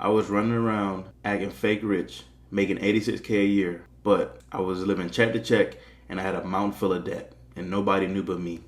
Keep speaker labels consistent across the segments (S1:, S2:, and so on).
S1: I was running around acting fake rich, making $86K a year, but I was living check to check and I had a mountain full of debt and nobody knew but me.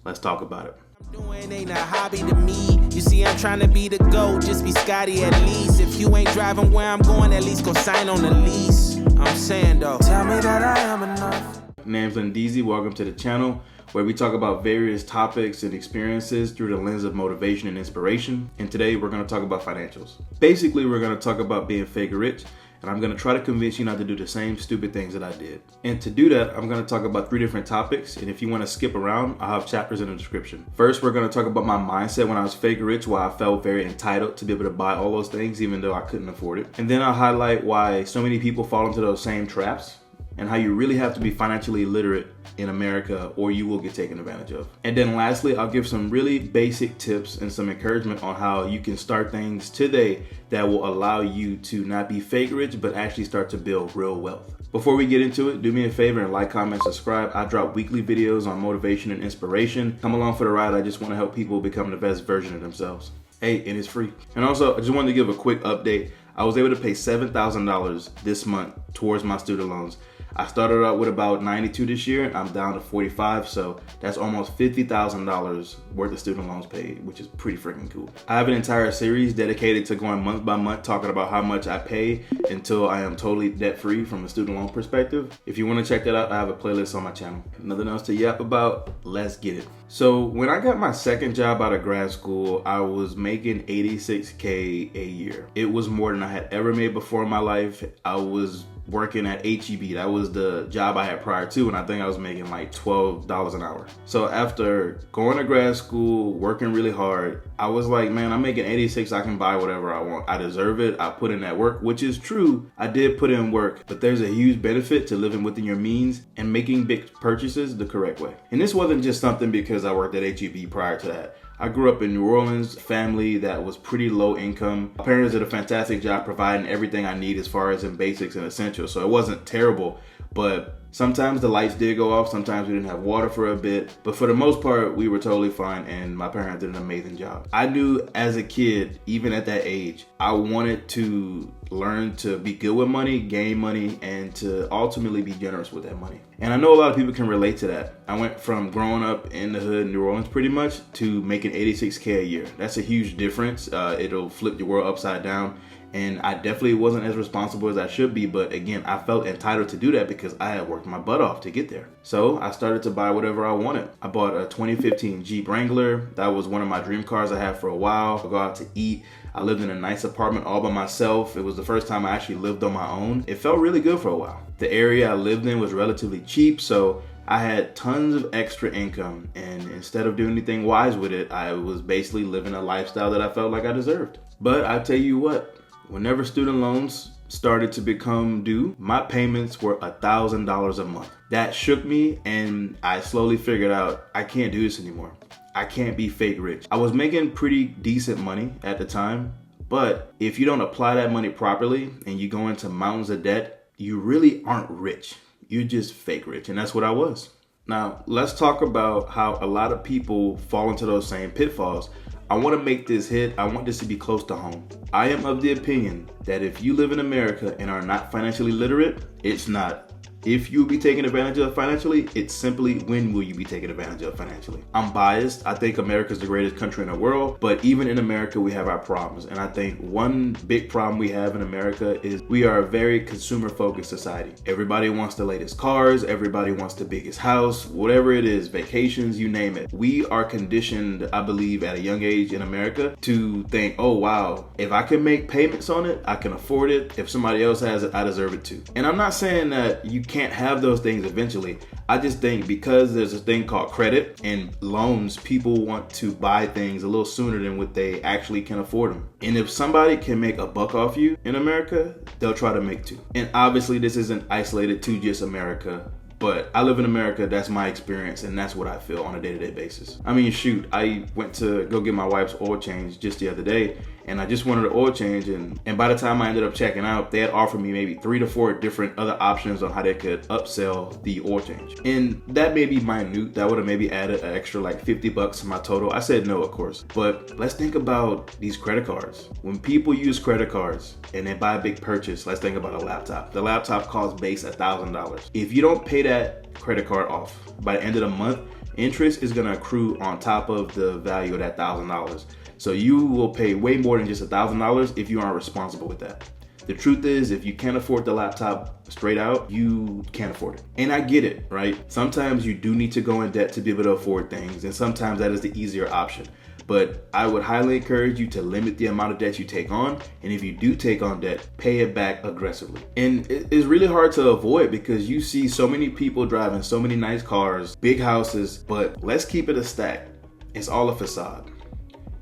S1: Let's talk about it.
S2: Doing ain't a hobby to me. You see, I'm trying to be the GOAT, just be Scotty at least. If you ain't driving where I'm going, at least go sign on the lease. I'm saying though, tell me that I am enough.
S1: Name's Lindeezy. Welcome to the channel where we talk about various topics and experiences through the lens of motivation and inspiration. And today we're going to talk about financials. Basically, we're going to talk about being fake rich, and I'm going to try to convince you not to do the same stupid things that I did. And to do that, I'm going to talk about 3 different topics. And if you want to skip around, I'll have chapters in the description. First, we're going to talk about my mindset when I was fake rich, why I felt very entitled to be able to buy all those things, even though I couldn't afford it. And then I'll highlight why so many people fall into those same traps and how you really have to be financially literate in America or you will get taken advantage of. And then lastly, I'll give some really basic tips and some encouragement on how you can start things today that will allow you to not be fake rich, but actually start to build real wealth. Before we get into it, do me a favor and like, comment, subscribe. I drop weekly videos on motivation and inspiration. Come along for the ride. I just want to help people become the best version of themselves. Hey, and it's free. And also, I just wanted to give a quick update. I was able to pay $7,000 this month towards my student loans. I started out with about 92 this year, and I'm down to 45, so that's almost $50,000 worth of student loans paid, which is pretty freaking cool. I have an entire series dedicated to going month by month, talking about how much I pay until I am totally debt-free from a student loan perspective. If you want to check that out, I have a playlist on my channel. Nothing else to yap about, let's get it. So when I got my second job out of grad school, I was making $86K a year. It was more than I had ever made before in my life. I was working at HEB. That was the job I had prior to, and I think I was making like $12 an hour. So after going to grad school, working really hard, I was like, man, I'm making 86. I can buy whatever I want. I deserve it. I put in that work, which is true. I did put in work, but there's a huge benefit to living within your means and making big purchases the correct way. And this wasn't just something because I worked at HEB prior to that. I grew up in New Orleans, family that was pretty low income. My parents did a fantastic job providing everything I need as far as in basics and essentials. So it wasn't terrible, but sometimes the lights did go off. Sometimes we didn't have water for a bit, but for the most part, we were totally fine and my parents did an amazing job. I knew as a kid, even at that age, I wanted to learn to be good with money, gain money, and to ultimately be generous with that money. And I know a lot of people can relate to that. I went from growing up in the hood in New Orleans pretty much to making $86K a year. That's a huge difference. It'll flip your world upside down. And I definitely wasn't as responsible as I should be, but again, I felt entitled to do that because I had worked my butt off to get there. So I started to buy whatever I wanted. I bought a 2015 Jeep Wrangler. That was one of my dream cars I had for a while. I go out to eat. I lived in a nice apartment all by myself. It was the first time I actually lived on my own. It felt really good for a while. The area I lived in was relatively cheap, so I had tons of extra income, and instead of doing anything wise with it, I was basically living a lifestyle that I felt like I deserved. But I tell you what, whenever student loans started to become due, my payments were $1,000 a month. That shook me, and I slowly figured out I can't do this anymore. I can't be fake rich. I was making pretty decent money at the time, but if you don't apply that money properly and you go into mountains of debt, you really aren't rich. You're just fake rich, and that's what I was. Now, let's talk about how a lot of people fall into those same pitfalls. I want to make this hit. I want this to be close to home. I am of the opinion that if you live in America and are not financially literate, it's not if you'll be taken advantage of financially, it's simply when will you be taken advantage of financially. I'm biased. I think America's the greatest country in the world, but even in America, we have our problems. And I think one big problem we have in America is we are a very consumer-focused society. Everybody wants the latest cars. Everybody wants the biggest house, whatever it is, vacations, you name it. We are conditioned, I believe, at a young age in America to think, oh, wow, if I can make payments on it, I can afford it. If somebody else has it, I deserve it too. And I'm not saying that you can't have those things eventually. I just think because there's a thing called credit and loans, people want to buy things a little sooner than what they actually can afford them. And if somebody can make a buck off you in America, they'll try to make two. And obviously this isn't isolated to just America, but I live in America, that's my experience, and that's what I feel on a day-to-day basis. I mean, shoot, I went to go get my wife's oil change just the other day, and I just wanted an oil change. And by the time I ended up checking out, they had offered me maybe 3 to 4 different other options on how they could upsell the oil change. And that may be minute. That would have maybe added an extra like $50 to my total. I said no, of course. But let's think about these credit cards. When people use credit cards and they buy a big purchase, let's think about a laptop. The laptop costs base $1,000. If you don't pay that credit card off by the end of the month, interest is going to accrue on top of the value of that $1,000. So you will pay way more than just $1,000 if you aren't responsible with that. The truth is, if you can't afford the laptop straight out, you can't afford it. And I get it, right? Sometimes you do need to go in debt to be able to afford things, and sometimes that is the easier option. But I would highly encourage you to limit the amount of debt you take on, and if you do take on debt, pay it back aggressively. And it's really hard to avoid because you see so many people driving so many nice cars, big houses, but let's keep it a stack. It's all a facade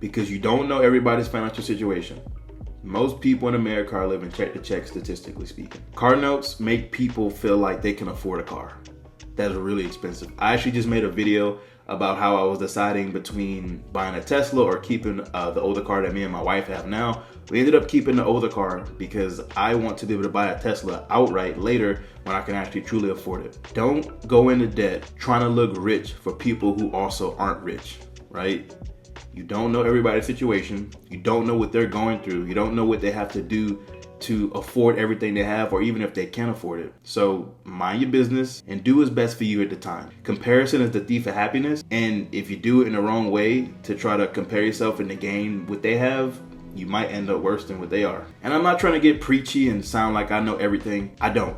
S1: because you don't know everybody's financial situation. Most people in America are living check to check, statistically speaking. Car notes make people feel like they can afford a car. That's really expensive. I actually just made a video about how I was deciding between buying a Tesla or keeping the older car that me and my wife have now. We ended up keeping the older car because I want to be able to buy a Tesla outright later when I can actually truly afford it. Don't go into debt trying to look rich for people who also aren't rich, right? You don't know everybody's situation. You don't know what they're going through. You don't know what they have to do to afford everything they have, or even if they can afford it. So mind your business and do what's best for you at the time. Comparison is the thief of happiness. And if you do it in the wrong way to try to compare yourself and to gain what they have, you might end up worse than what they are. And I'm not trying to get preachy and sound like I know everything. I don't.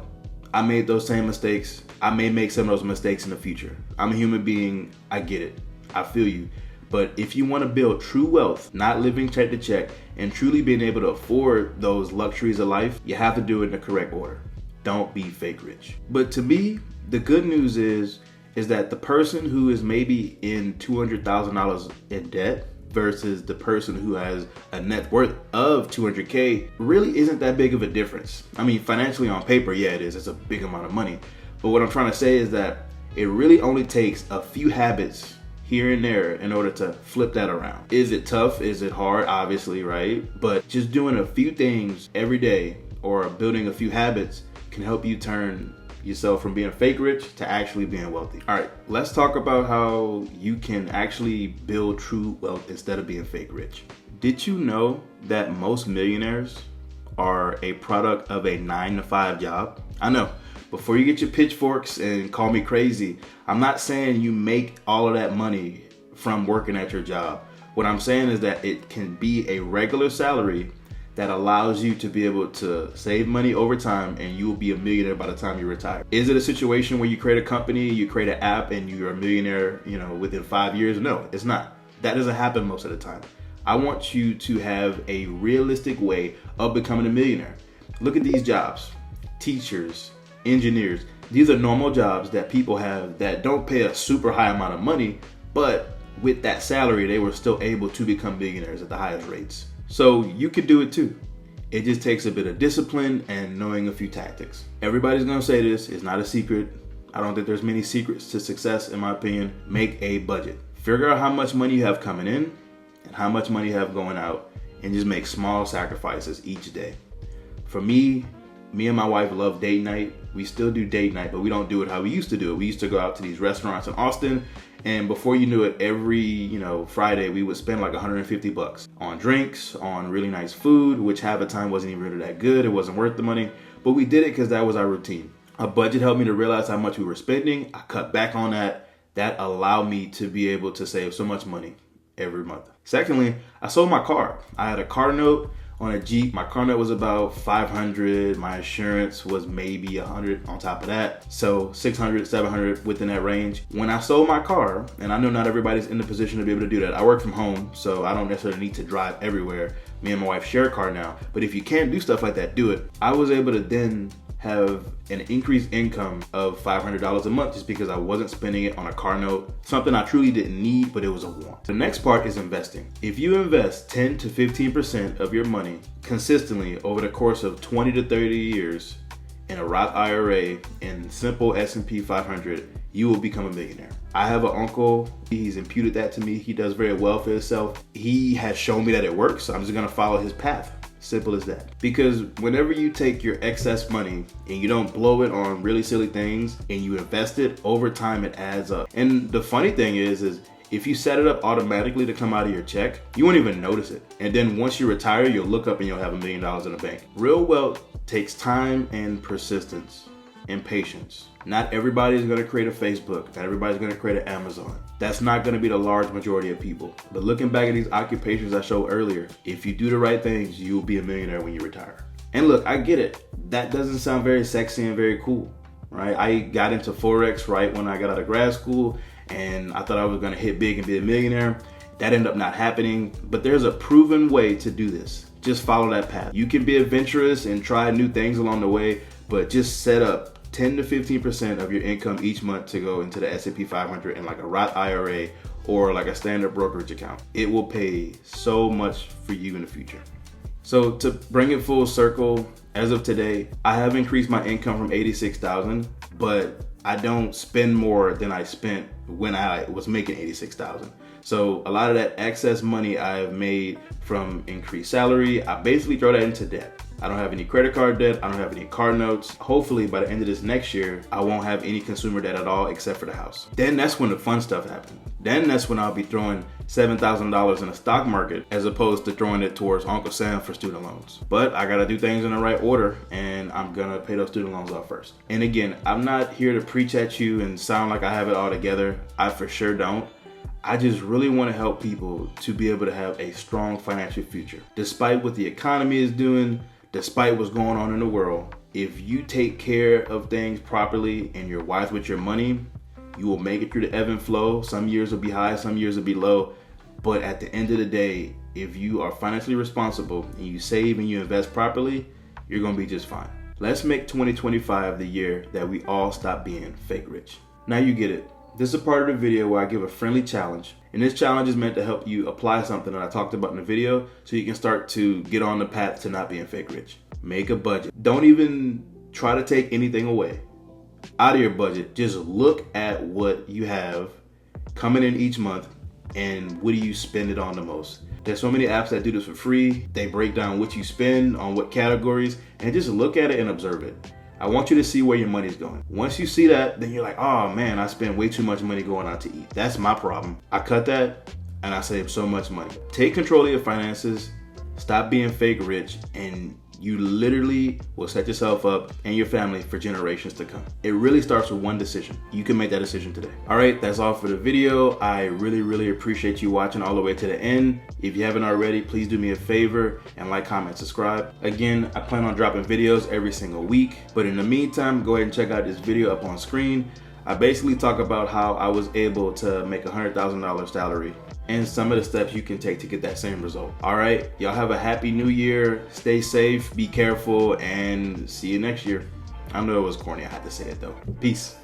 S1: I made those same mistakes. I may make some of those mistakes in the future. I'm a human being. I get it. I feel you. But if you want to build true wealth, not living check to check, and truly being able to afford those luxuries of life, you have to do it in the correct order. Don't be fake rich. But to me, the good news is that the person who is maybe in $200,000 in debt versus the person who has a net worth of $200K really isn't that big of a difference. I mean, financially on paper, yeah, it is. It's a big amount of money. But what I'm trying to say is that it really only takes a few habits here and there in order to flip that around. Is it tough? Is it hard? Obviously, right? But just doing a few things every day or building a few habits can help you turn yourself from being fake rich to actually being wealthy. All right, let's talk about how you can actually build true wealth instead of being fake rich. Did you know that most millionaires are a product of a 9-to-5 job? I know. Before you get your pitchforks and call me crazy, I'm not saying you make all of that money from working at your job. What I'm saying is that it can be a regular salary that allows you to be able to save money over time, and you will be a millionaire by the time you retire. Is it a situation where you create a company, you create an app, and you're a millionaire, within 5 years? No, it's not. That doesn't happen most of the time. I want you to have a realistic way of becoming a millionaire. Look at these jobs. Teachers, engineers. These are normal jobs that people have that don't pay a super high amount of money, but with that salary, they were still able to become millionaires at the highest rates. So you could do it too. It just takes a bit of discipline and knowing a few tactics. Everybody's gonna say this, it's not a secret. I don't think there's many secrets to success in my opinion. Make a budget. Figure out how much money you have coming in and how much money you have going out, and just make small sacrifices each day. For me and my wife love date night. We still do date night, but we don't do it how we used to do it. We used to go out to these restaurants in Austin, and before you knew it, every Friday we would spend like $150 on drinks, on really nice food, which half the time wasn't even really that good. It wasn't worth the money, but we did it because that was our routine. A budget helped me to realize how much we were spending. I cut back on that. That allowed me to be able to save so much money every month. Secondly, I sold my car. I had a car note on a Jeep. My car note was about $500. My insurance was maybe $100 on top of that. So $600, $700 within that range. When I sold my car, and I know not everybody's in the position to be able to do that. I work from home, so I don't necessarily need to drive everywhere. Me and my wife share a car now. But if you can do stuff like that, do it. I was able to then have an increased income of $500 a month just because I wasn't spending it on a car note, something I truly didn't need, but it was a want. The next part is investing. If you invest 10 to 15% of your money consistently over the course of 20 to 30 years in a Roth IRA and simple S&P 500, you will become a millionaire. I have an uncle, he's imputed that to me. He does very well for himself. He has shown me that it works, so I'm just gonna follow his path. Simple as that. Because whenever you take your excess money and you don't blow it on really silly things and you invest it, over time it adds up. And the funny thing is if you set it up automatically to come out of your check, you won't even notice it. And then once you retire, you'll look up and you'll have $1 million in the bank. Real wealth takes time and persistence and patience. Not everybody is going to create a Facebook. Not everybody's going to create an Amazon. That's not going to be the large majority of people. But looking back at these occupations I showed earlier, if you do the right things, you will be a millionaire when you retire. And look, I get it. That doesn't sound very sexy and very cool, right? I got into Forex right when I got out of grad school, and I thought I was going to hit big and be a millionaire. That ended up not happening, but there's a proven way to do this. Just follow that path. You can be adventurous and try new things along the way, but just set up 10 to 15% of your income each month to go into the S&P 500 in like a Roth IRA or like a standard brokerage account. It will pay so much for you in the future. So to bring it full circle, as of today, I have increased my income from $86,000, but I don't spend more than I spent when I was making $86,000. So a lot of that excess money I've made from increased salary, I basically throw that into debt. I don't have any credit card debt. I don't have any car notes. Hopefully by the end of this next year, I won't have any consumer debt at all except for the house. Then that's when the fun stuff happens. Then that's when I'll be throwing $7,000 in the stock market as opposed to throwing it towards Uncle Sam for student loans. But I gotta do things in the right order, and I'm gonna pay those student loans off first. And again, I'm not here to preach at you and sound like I have it all together. I for sure don't. I just really want to help people to be able to have a strong financial future. Despite what the economy is doing, despite what's going on in the world, if you take care of things properly and you're wise with your money, you will make it through the ebb and flow. Some years will be high, some years will be low. But at the end of the day, if you are financially responsible and you save and you invest properly, you're going to be just fine. Let's make 2025 the year that we all stop being fake rich. Now you get it. This is a part of the video where I give a friendly challenge. And this challenge is meant to help you apply something that I talked about in the video so you can start to get on the path to not being fake rich. Make a budget. Don't even try to take anything away out of your budget. Just look at what you have coming in each month and what do you spend it on the most. There's so many apps that do this for free. They break down what you spend on what categories, and just look at it and observe it. I want you to see where your money's going. Once you see that, then you're like, oh man, I spend way too much money going out to eat. That's my problem. I cut that and I save so much money. Take control of your finances, stop being fake rich, and you literally will set yourself up and your family for generations to come. It really starts with one decision. You can make that decision today. All right, that's all for the video. I really appreciate you watching all the way to the end. If you haven't already, please do me a favor and like, comment, subscribe. Again, I plan on dropping videos every single week, but in the meantime, go ahead and check out this video up on screen. I basically talk about how I was able to make $100,000 salary and some of the steps you can take to get that same result. All right, y'all have a happy new year. Stay safe, be careful, and see you next year. I know it was corny, I had to say it though. Peace.